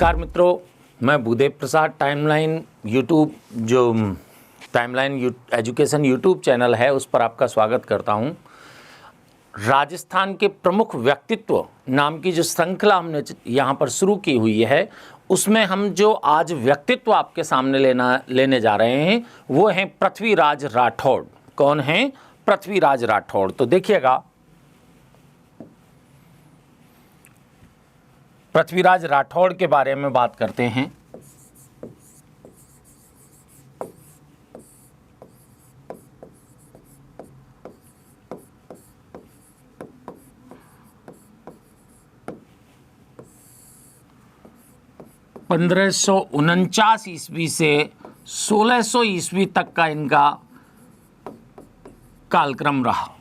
नमस्कार मित्रों, मैं भूदेव प्रसाद टाइमलाइन एजुकेशन यूट्यूब चैनल है उस पर आपका स्वागत करता हूं। राजस्थान के प्रमुख व्यक्तित्व नाम की जो श्रृंखला हमने यहां पर शुरू की हुई है, उसमें हम जो आज व्यक्तित्व आपके सामने लेने जा रहे हैं वो हैं पृथ्वीराज राठौड़। कौन हैं? पृथ्वीराज राठौड़। तो देखिएगा, पृथ्वीराज राठौड़ के बारे में बात करते हैं। (1549 ईस्वी से 1600 ईस्वी तक का इनका कालक्रम रहा।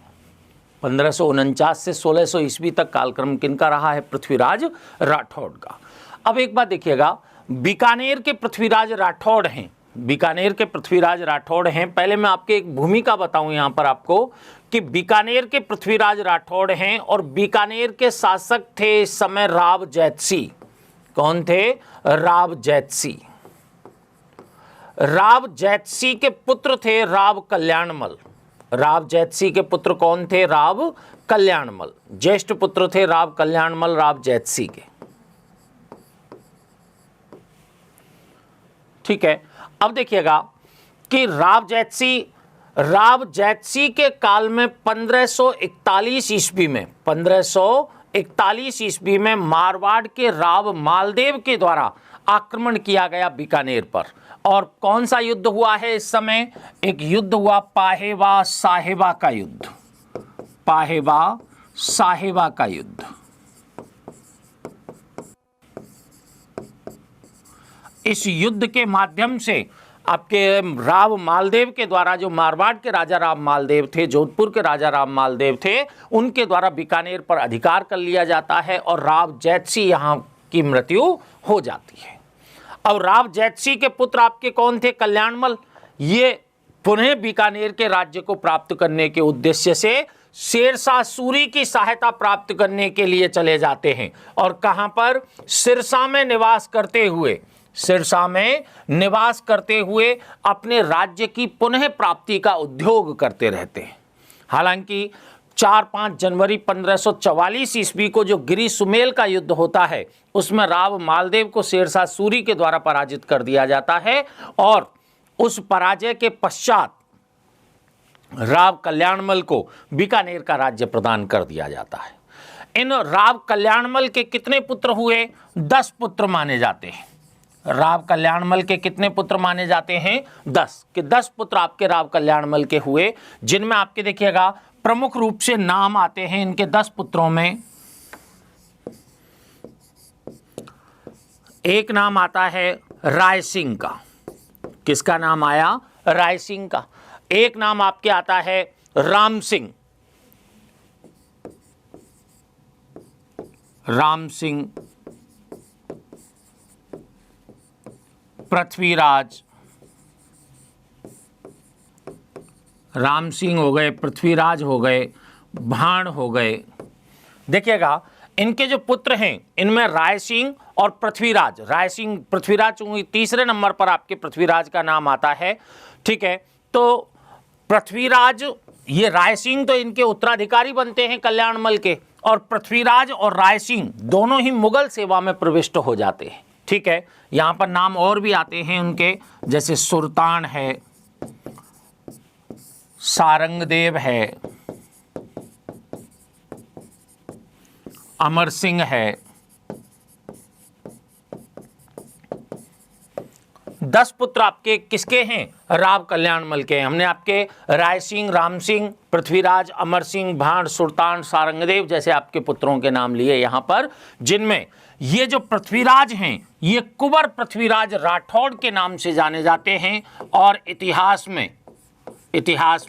1549 से 1600 ईस्वी तक कालक्रम किनका रहा है? पृथ्वीराज राठौड़ का। अब एक बात देखिएगा, बीकानेर के पृथ्वीराज राठौड़ हैं। बीकानेर के पृथ्वीराज राठौड़ हैं। पहले मैं आपके एक भूमिका बताऊं यहां पर आपको कि बीकानेर के पृथ्वीराज राठौड़ हैं और बीकानेर के शासक थे इस समय राव जैतसी। कौन थे? राव जैतसी। राव जैतसी के पुत्र थे राव कल्याणमल। राव जैतसी के पुत्र कौन थे? राव कल्याणमल। ज्येष्ठ पुत्र थे राव कल्याणमल राव जैतसी के। ठीक है, अब देखिएगा कि राव जैतसी के काल में 1541 ईस्वी में मारवाड़ के राव मालदेव के द्वारा आक्रमण किया गया बीकानेर पर। और कौन सा युद्ध हुआ है इस समय? एक युद्ध हुआ पाहेवा साहेबा का युद्ध। पाहेवा साहेबा का युद्ध। इस युद्ध के माध्यम से आपके राव मालदेव के द्वारा, जो मारवाड़ के राजा राम मालदेव थे, जोधपुर के राजा राम मालदेव थे, उनके द्वारा बीकानेर पर अधिकार कर लिया जाता है और राव जैतसी यहाँ की मृत्यु हो जाती है। और राव जैतसी के पुत्र आपके कौन थे? कल्याणमल। ये पुनः बीकानेर के राज्य को प्राप्त करने के उद्देश्य से शेरशाह सूरी की सहायता प्राप्त करने के लिए चले जाते हैं। और कहां पर? सिरसा में निवास करते हुए अपने राज्य की पुनः प्राप्ति का उद्योग करते रहते हैं। हालांकि 4-5 जनवरी 1544 ईस्वी को जो गिरी सुमेल का युद्ध होता है, उसमें राव मालदेव को शेरशाह सूरी के द्वारा पराजित कर दिया जाता है और उस पराजय के पश्चात राव कल्याणमल को बीकानेर का राज्य प्रदान कर दिया जाता है। इन राव कल्याणमल के कितने पुत्र हुए? 10 पुत्र माने जाते हैं। राव कल्याणमल के कितने पुत्र माने जाते हैं? 10 पुत्र आपके राव कल्याणमल के हुए, जिनमें आपके देखिएगा प्रमुख रूप से नाम आते हैं इनके 10 पुत्रों में। एक नाम आता है राय सिंह का। किसका नाम आया? राय सिंह का। एक नाम आपके आता है राम सिंह। राम सिंह, पृथ्वीराज। राम सिंह हो गए, पृथ्वीराज हो गए, भाण हो गए। देखिएगा, इनके जो पुत्र हैं इनमें राय सिंह और पृथ्वीराज। पृथ्वीराज तीसरे नंबर पर आपके पृथ्वीराज का नाम आता है। ठीक है, तो पृथ्वीराज, ये राय सिंह तो इनके उत्तराधिकारी बनते हैं कल्याणमल के, और पृथ्वीराज और राय सिंह दोनों ही मुगल सेवा में प्रविष्ट हो जाते हैं। ठीक है, यहां पर नाम और भी आते हैं उनके, जैसे सुल्तान है, सारंगदेव है, अमर सिंह है। 10 पुत्र आपके किसके हैं? राव कल्याणमल के। हमने आपके राय सिंह, राम सिंह, पृथ्वीराज, अमर सिंह, भाण, सुल्तान, सारंगदेव जैसे आपके पुत्रों के नाम लिए यहां पर, जिनमें ये जो पृथ्वीराज हैं ये कुंवर पृथ्वीराज राठौड़ के नाम से जाने जाते हैं और इतिहास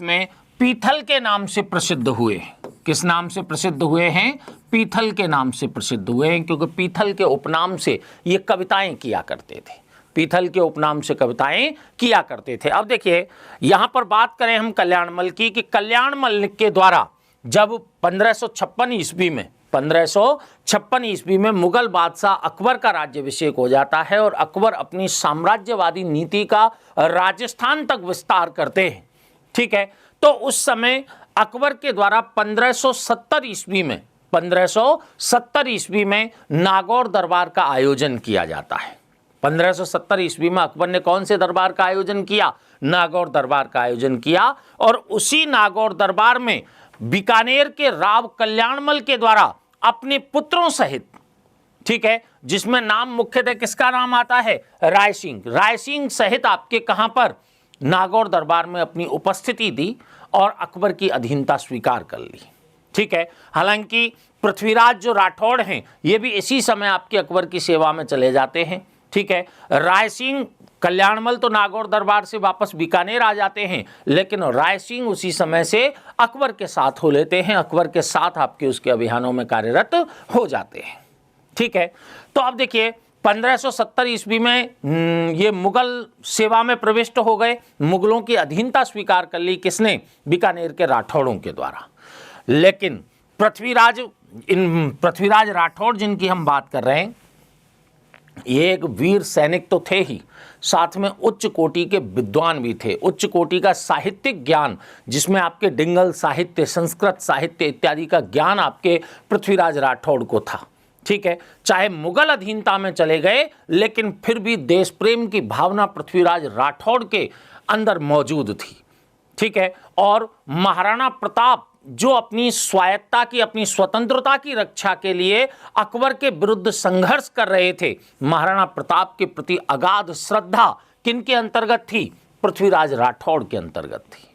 में पीथल के नाम से प्रसिद्ध हुए। किस नाम से प्रसिद्ध हुए हैं? पीथल के नाम से प्रसिद्ध हुए हैं, क्योंकि पीथल के उपनाम से ये कविताएं किया करते थे। पीथल के उपनाम से कविताएं किया करते थे। अब देखिए, यहां पर बात करें हम कल्याणमल की, कि कल्याणमल के द्वारा जब 1556 ईस्वी में 1556 ईस्वी में मुगल बादशाह अकबर का राज्याभिषेक हो जाता है और अकबर अपनी साम्राज्यवादी नीति का राजस्थान तक विस्तार करते हैं। ठीक है, तो उस समय अकबर के द्वारा 1570 ईस्वी में नागौर दरबार का आयोजन किया जाता है। 1570 ईस्वी में अकबर ने कौन से दरबार का आयोजन किया? नागौर दरबार का आयोजन किया। और उसी नागौर दरबार में बीकानेर के राव कल्याणमल के द्वारा अपने पुत्रों सहित, ठीक है, जिसमें नाम मुख्यतः किसका नाम आता है? राय सिंह। राय सिंह सहित आपके कहां पर? नागौर दरबार में अपनी उपस्थिति दी और अकबर की अधीनता स्वीकार कर ली। ठीक है, हालांकि पृथ्वीराज जो राठौड़ हैं ये भी इसी समय आपके अकबर की सेवा में चले जाते हैं। ठीक है, राय सिंह कल्याणमल तो नागौर दरबार से वापस बीकानेर आ जाते हैं, लेकिन राय सिंह उसी समय से अकबर के साथ हो लेते हैं, अकबर के साथ आपके उसके अभियानों में कार्यरत हो जाते हैं। ठीक है, तो अब देखिए 1570 ईस्वी में ये मुगल सेवा में प्रविष्ट हो गए, मुगलों की अधीनता स्वीकार कर ली। किसने? बीकानेर के राठौड़ों के द्वारा। लेकिन पृथ्वीराज राठौड़ जिनकी हम बात कर रहे हैं, ये एक वीर सैनिक तो थे ही, साथ में उच्च कोटि के विद्वान भी थे। उच्च कोटि का साहित्यिक ज्ञान, जिसमें आपके डिंगल साहित्य, संस्कृत साहित्य इत्यादि का ज्ञान आपके पृथ्वीराज राठौड़ को था। ठीक है, चाहे मुगल अधीनता में चले गए, लेकिन फिर भी देश प्रेम की भावना पृथ्वीराज राठौड़ के अंदर मौजूद थी। ठीक है, और महाराणा प्रताप जो अपनी स्वायत्ता की, अपनी स्वतंत्रता की रक्षा के लिए अकबर के विरुद्ध संघर्ष कर रहे थे, महाराणा प्रताप के प्रति अगाध श्रद्धा किनके अंतर्गत थी? पृथ्वीराज राठौड़ के अंतर्गत थी।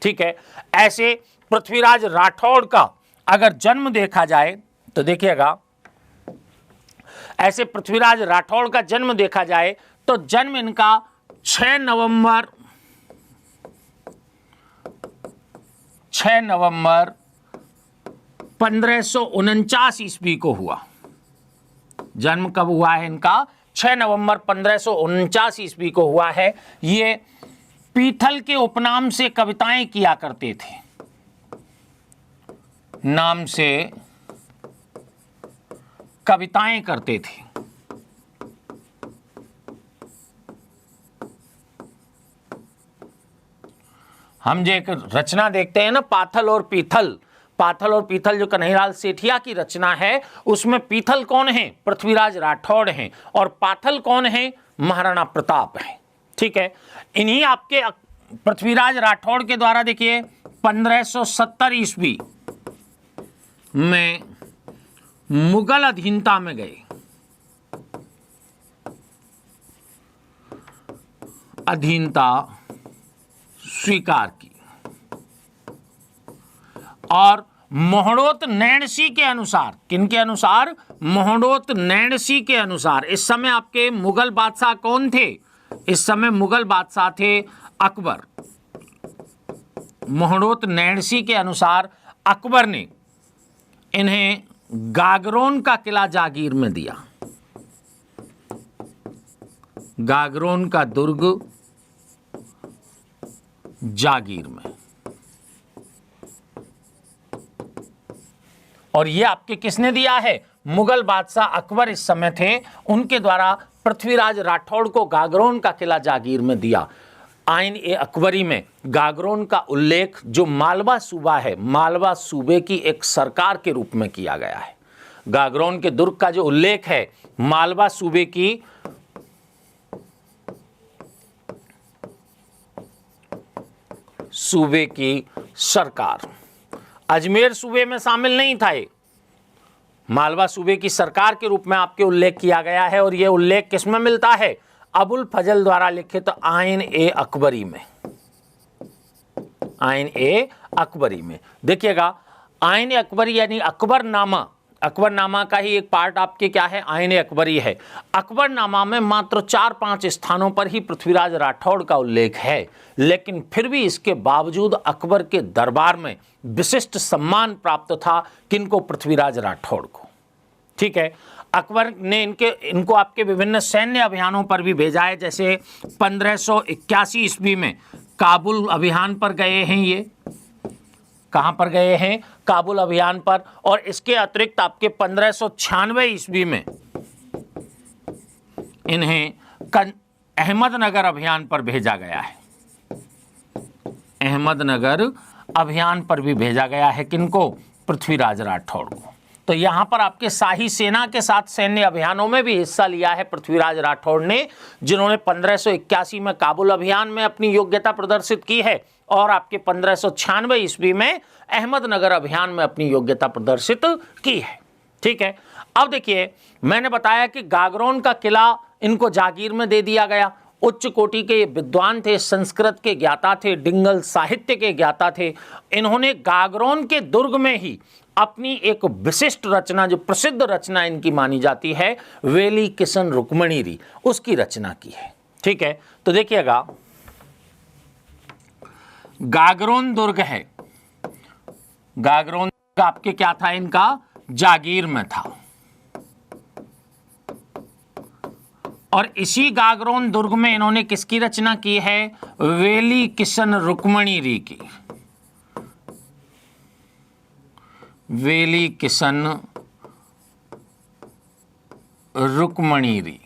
ठीक है, ऐसे पृथ्वीराज राठौड़ का अगर जन्म देखा जाए तो देखिएगा, ऐसे पृथ्वीराज राठौड़ का जन्म देखा जाए तो जन्म इनका 6 नवंबर 1549 ईस्वी को हुआ। जन्म कब हुआ है इनका? 6 नवंबर 1549 ईस्वी को हुआ है। ये पीथल के उपनाम से कविताएं किया करते थे, नाम से कविताएं करते थे। हम जो एक रचना देखते हैं ना, पाथल और पीथल, पाथल और पीथल जो कन्हैयालाल सेठिया की रचना है, उसमें पीथल कौन है? पृथ्वीराज राठौड़ हैं, और पाथल कौन है? महाराणा प्रताप है। ठीक है, इन्हीं आपके पृथ्वीराज राठौड़ के द्वारा देखिए 1570 ईस्वी में मुगल अधीनता में गए, अधीनता स्वीकार की, और मोहड़ोत नैणसी के अनुसार, किनके अनुसार? मोहड़ोत नैणसी के अनुसार। इस समय आपके मुगल बादशाह कौन थे? इस समय मुगल बादशाह थे अकबर। मोहड़ोत नैणसी के अनुसार अकबर ने इन्हें गागरोन का किला जागीर में दिया। गागरोन का दुर्ग जागीर में, और ये आपके किसने दिया है? मुगल बादशाह अकबर इस समय थे, उनके द्वारा पृथ्वीराज राठौड़ को गागरोन का किला जागीर में दिया। आइन ए अकबरी में गागरोन का उल्लेख जो मालवा सूबा है, मालवा सूबे की एक सरकार के रूप में किया गया है। गागरोन के दुर्ग का जो उल्लेख है मालवा सूबे की सरकार, अजमेर सूबे में शामिल नहीं था, ये मालवा सूबे की सरकार के रूप में आपके उल्लेख किया गया है। और यह उल्लेख किसमें मिलता है? अबुल फजल द्वारा लिखित आइन ए अकबरी में, आइन ए अकबरी में। देखिएगा, आइन ए अकबरी यानी अकबरनामा, अकबरनामा का ही एक पार्ट आपके क्या है? आइन ए अकबरी है। अकबरनामा में मात्र 4-5 स्थानों पर ही पृथ्वीराज राठौड़ का उल्लेख है, लेकिन फिर भी इसके बावजूद अकबर के दरबार में विशिष्ट सम्मान प्राप्त था। किनको? पृथ्वीराज राठौड़ को। ठीक है, अकबर ने इनको आपके विभिन्न सैन्य अभियानों पर भी भेजा है। जैसे 1581 ईस्वी में काबुल अभियान पर गए हैं ये, कहां पर गए हैं? काबुल अभियान पर। और इसके अतिरिक्त आपके 1596 ईस्वी में इन्हें अहमदनगर अभियान पर भेजा गया है। अहमदनगर अभियान पर भी भेजा गया है किनको? पृथ्वीराज राठौड़ को। तो यहां पर आपके शाही सेना के साथ सैन्य अभियानों में भी हिस्सा लिया है पृथ्वीराज राठौड़ ने, जिन्होंने 1581 में काबुल अभियान में अपनी योग्यता प्रदर्शित की है और आपके 1596 ईस्वी में अहमदनगर अभियान में अपनी योग्यता प्रदर्शित की है। ठीक है, अब देखिए मैंने बताया कि गागरोन का किला इनको जागीर में दे दिया गया। उच्च कोटि के विद्वान थे, संस्कृत के ज्ञाता थे, डिंगल साहित्य के ज्ञाता थे। इन्होंने गागरोन के दुर्ग में ही अपनी एक विशिष्ट रचना, जो प्रसिद्ध रचना इनकी मानी जाती है, वेली किशन रुक्मणीरी, उसकी रचना की है। ठीक है, तो देखिएगा गागरोन दुर्ग है। गागरोन दुर्ग आपके क्या था? इनका जागीर में था। और इसी गागरोन दुर्ग में इन्होंने किसकी रचना की है? वेली किशन रुक्मणीरी की। वेली किशन रुक्मणीरी।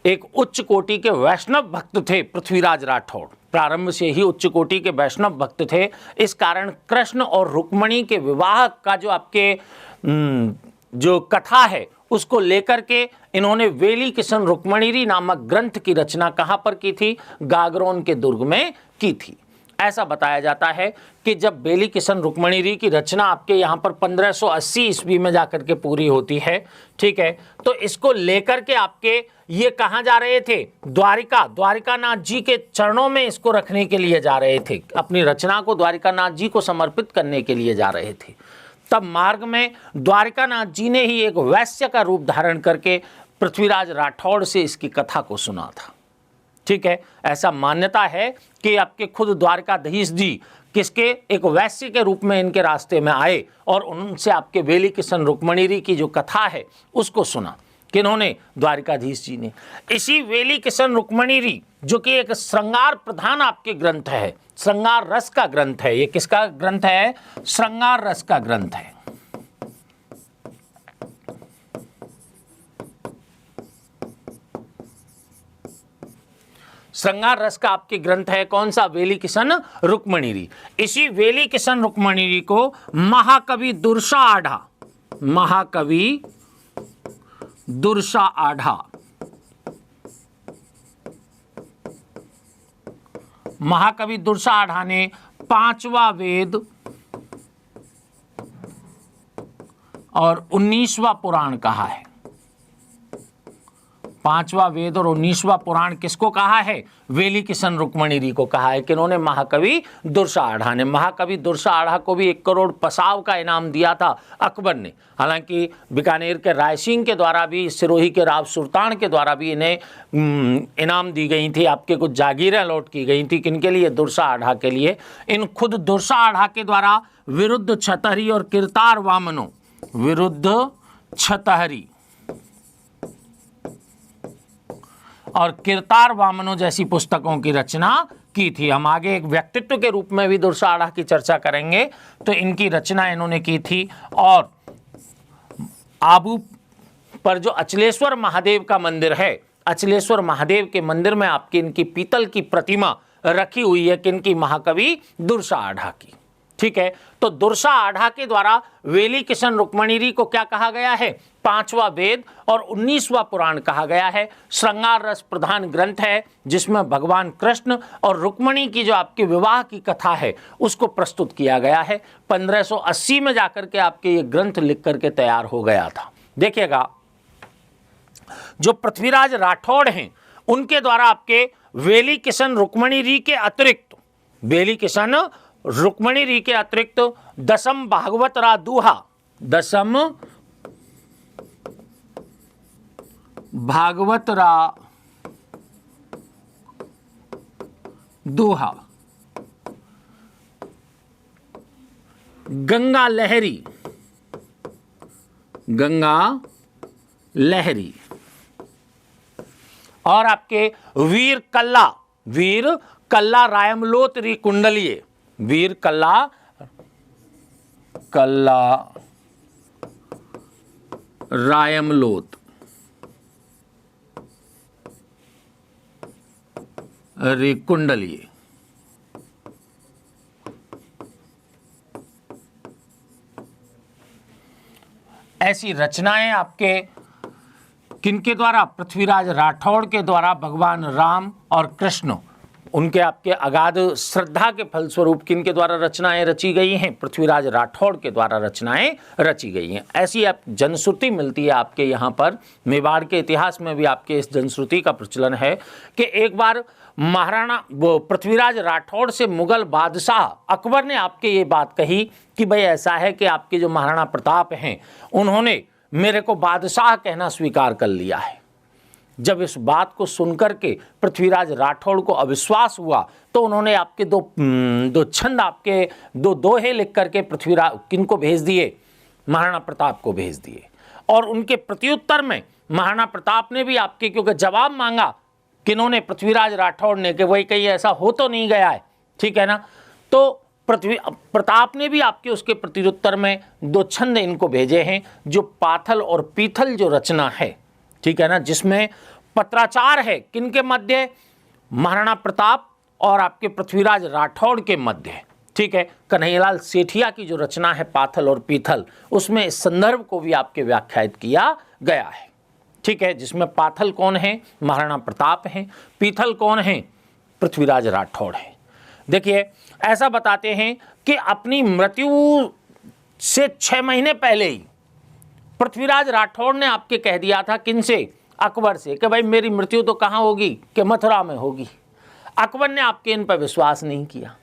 एक उच्च कोटि के वैष्णव भक्त थे पृथ्वीराज राठौड़, प्रारंभ से ही उच्च कोटि के वैष्णव भक्त थे। इस कारण कृष्ण और रुक्मणी के विवाह का जो आपके जो कथा है उसको लेकर के इन्होंने वेली किशन रुक्मणीरी नामक ग्रंथ की रचना कहां पर की थी? गागरोन के दुर्ग में की थी। ऐसा बताया जाता है कि जब वेली किशन रुक्मणीरी की रचना आपके यहाँ पर 1580 ईस्वी में जाकर के पूरी होती है, ठीक है, तो इसको लेकर के आपके ये कहाँ जा रहे थे? द्वारिकानाथ जी के चरणों में इसको रखने के लिए जा रहे थे। अपनी रचना को द्वारिकानाथ जी को समर्पित करने के लिए जा रहे थे। तब मार्ग में द्वारिकानाथ जी ने ही एक वैश्य का रूप धारण करके पृथ्वीराज राठौड़ से इसकी कथा को सुना था। ठीक है, ऐसा मान्यता है कि आपके खुद द्वारकाधीश जी किसके? एक वैश्य के रूप में इनके रास्ते में आए और उनसे आपके वेली किशन रुक्मणीरी की जो कथा है उसको सुना। किन्होंने? द्वारिकाधीश जी ने। इसी वेली किशन रुक्मणीरी जो कि एक श्रृंगार प्रधान आपके ग्रंथ है, श्रृंगार रस का ग्रंथ है। ये किसका ग्रंथ है? श्रृंगार रस का ग्रंथ है। श्रृंगार रस का आपके ग्रंथ है कौन सा? वेली किशन रुक्मणीरी। इसी वेली किशन रुक्मणीरी को महाकवि दुर्सा आढ़ा, महाकवि दुर्सा आढ़ा, महाकवि दुर्सा आढ़ा ने 5वां वेद और 19वां पुराण कहा है। 5वां वेद और 19वां पुराण किसको कहा है? वेली किशन रुक्मणीरी को कहा है। किन्होंने? महाकवि दुर्सा आढ़ा ने। महाकवि दुर्सा आढ़ा को भी 1 करोड़ पसाव का इनाम दिया था अकबर ने। हालांकि बीकानेर के राय सिंह के द्वारा भी, सिरोही के राव सुल्तान के द्वारा भी इन्हें इनाम दी गई थी, आपके कुछ जागीरें लौट की गई थी। किनके लिए? दुर्सा आढ़ा के लिए। इन खुद दुर्सा आढ़ा के द्वारा विरुद्ध छतहरी और किरतार वामनो, विरुद्ध छतहरी और किरतार वामनो जैसी पुस्तकों की रचना की थी। हम आगे एक व्यक्तित्व के रूप में भी दुर्सा आढ़ा की चर्चा करेंगे। तो इनकी रचना इन्होंने की थी। और आबू पर जो अचलेश्वर महादेव का मंदिर है, अचलेश्वर महादेव के मंदिर में आपकी इनकी पीतल की प्रतिमा रखी हुई है। किनकी? महाकवि दुर्सा आढ़ा की। ठीक है, तो दुर्सा आढ़ा के द्वारा वेली किशन रुक्मणीरी को क्या कहा गया है? 5वां वेद और 19वां पुराण कहा गया है। श्रृंगार रस प्रधान ग्रंथ है जिसमें भगवान कृष्ण और रुक्मणी की जो आपके विवाह की कथा है उसको प्रस्तुत किया गया है। 1580 में जाकर के आपके ये ग्रंथ लिख करके तैयार हो गया था। देखिएगा, जो पृथ्वीराज राठौड़ हैं उनके द्वारा आपके वेली किशन रुक्मणीरी के अतिरिक्त, वेली किशन रुक्मणीरी के अतिरिक्त दशम भागवतरा दूहा, दशम भागवतरा दोहा, गंगा लहरी, गंगा लहरी और आपके वीर कल्ला, वीर कल्ला रायमलोत री कुंडलिये, वीर कल्ला रायमलोत री कुंडलिये। ऐसी रचनाएं आपके किनके द्वारा? पृथ्वीराज राठौड़ के द्वारा भगवान राम और कृष्ण, उनके आपके अगाध श्रद्धा के फलस्वरूप किनके द्वारा रचनाएं रची गई हैं? पृथ्वीराज राठौड़ के द्वारा रचनाएं रची गई हैं। ऐसी आप जनश्रुति मिलती है आपके यहाँ पर। मेवाड़ के इतिहास में भी आपके इस जनश्रुति का प्रचलन है कि एक बार महाराणा पृथ्वीराज राठौड़ से मुगल बादशाह अकबर ने आपके ये बात कही कि भाई ऐसा है कि आपके जो महाराणा प्रताप हैं उन्होंने मेरे को बादशाह कहना स्वीकार कर लिया है। जब इस बात को सुनकर के पृथ्वीराज राठौड़ को अविश्वास हुआ तो उन्होंने आपके दो छंद, आपके दो दोहे लिख करके पृथ्वीराज किनको भेज दिए? महाराणा प्रताप को भेज दिए। और उनके प्रत्युत्तर में महाराणा प्रताप ने भी आपके क्योंकि जवाब मांगा, किन्होंने? पृथ्वीराज राठौड़ ने, कि वही कहीं ऐसा हो तो नहीं गया है, ठीक है ना। तो प्रताप ने भी आपके उसके प्रत्युत्तर में दो छंद इनको भेजे हैं, जो पाथल और पीथल जो रचना है, ठीक है ना, जिसमें पत्राचार है किनके मध्य? महाराणा प्रताप और आपके पृथ्वीराज राठौड़ के मध्य, ठीक है। कन्हैयालाल सेठिया की जो रचना है पाथल और पीथल, उसमें इस संदर्भ को भी आपके व्याख्यायित किया गया है, ठीक है, जिसमें पाथल कौन है? महाराणा प्रताप हैं। पीथल कौन है? पृथ्वीराज राठौड़ है। देखिए, ऐसा बताते हैं कि अपनी मृत्यु से 6 महीने पहले ही पृथ्वीराज राठौड़ ने आपके कह दिया था, किनसे? अकबर से, कि भाई मेरी मृत्यु तो कहाँ होगी? कि मथुरा में होगी। अकबर ने आपके इन पर विश्वास नहीं किया,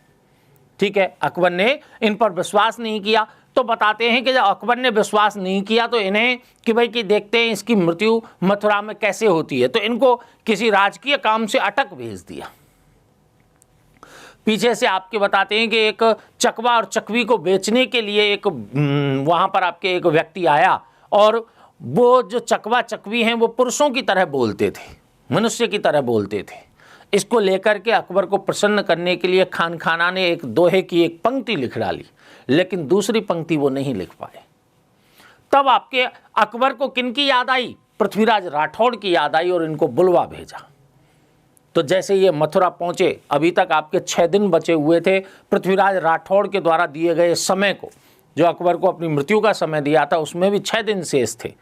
ठीक है, अकबर ने इन पर विश्वास नहीं किया। तो बताते हैं कि जब अकबर ने विश्वास नहीं किया तो इन्हें कि भाई कि देखते हैं इसकी मृत्यु मथुरा में कैसे होती है, तो इनको किसी राजकीय काम से अटक भेज दिया। पीछे से आपके बताते हैं कि एक चकवा और चकवी को बेचने के लिए एक वहाँ पर आपके एक व्यक्ति आया, और वो जो चकवा चकवी हैं वो पुरुषों की तरह बोलते थे, मनुष्य की तरह बोलते थे। इसको लेकर के अकबर को प्रसन्न करने के लिए खान खाना ने एक दोहे की एक पंक्ति लिख डाली, लेकिन दूसरी पंक्ति वो नहीं लिख पाए। तब आपके अकबर को किनकी याद आई? पृथ्वीराज राठौड़ की याद आई, और इनको बुलवा भेजा। तो जैसे ये मथुरा पहुंचे, अभी तक आपके 6 दिन बचे हुए थे पृथ्वीराज राठौड़ के द्वारा दिए गए समय को, जो अकबर को अपनी मृत्यु का समय दिया था उसमें भी 6 दिन शेष थे,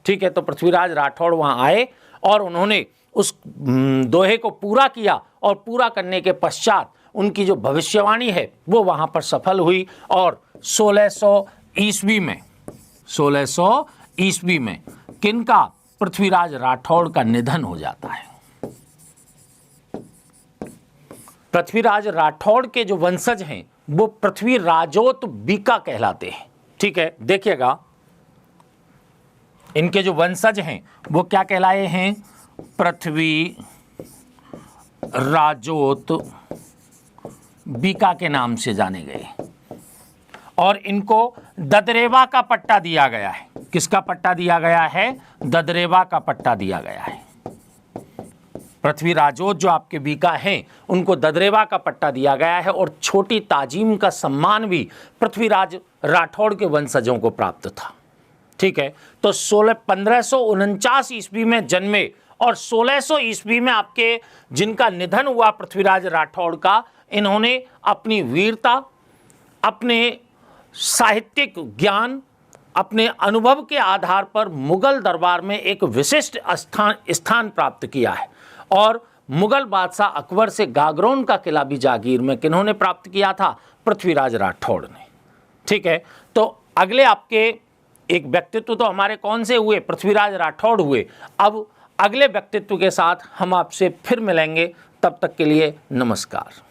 ठीक है। तो पृथ्वीराज राठौड़ वहाँ आए और उन्होंने उस दोहे को पूरा किया, और पूरा करने के पश्चात उनकी जो भविष्यवाणी है वो वहाँ पर सफल हुई, और 1600 ईस्वी में किनका? पृथ्वीराज राठौड़ का निधन हो जाता है। पृथ्वीराज राठौड़ के जो वंशज हैं वो पृथ्वी राजोत बीका कहलाते हैं, ठीक है। देखिएगा, इनके जो वंशज हैं वो क्या कहलाए हैं? पृथ्वी राजोत बीका के नाम से जाने गए, और इनको ददरेवा का पट्टा दिया गया है। किसका पट्टा दिया गया है? ददरेवा का पट्टा दिया गया है। पृथ्वी राजोत जो आपके बीका हैं उनको ददरेवा का पट्टा दिया गया है, और छोटी ताजीम का सम्मान भी पृथ्वीराज राठौड़ के वंशजों को प्राप्त था, ठीक है। तो 1549 ईस्वी में जन्मे, और 1600 ईस्वी में आपके जिनका निधन हुआ पृथ्वीराज राठौड़ का, इन्होंने अपनी वीरता, अपने साहित्यिक ज्ञान, अपने अनुभव के आधार पर मुगल दरबार में एक विशिष्ट स्थान प्राप्त किया है। और मुगल बादशाह अकबर से गागरोन का किला भी जागीर में किन्होंने प्राप्त किया था? पृथ्वीराज राठौड़ ने, ठीक है। तो अगले आपके एक व्यक्तित्व तो हमारे कौन से हुए? पृथ्वीराज राठौड़ हुए। अब अगले व्यक्तित्व के साथ हम आपसे फिर मिलेंगे, तब तक के लिए नमस्कार।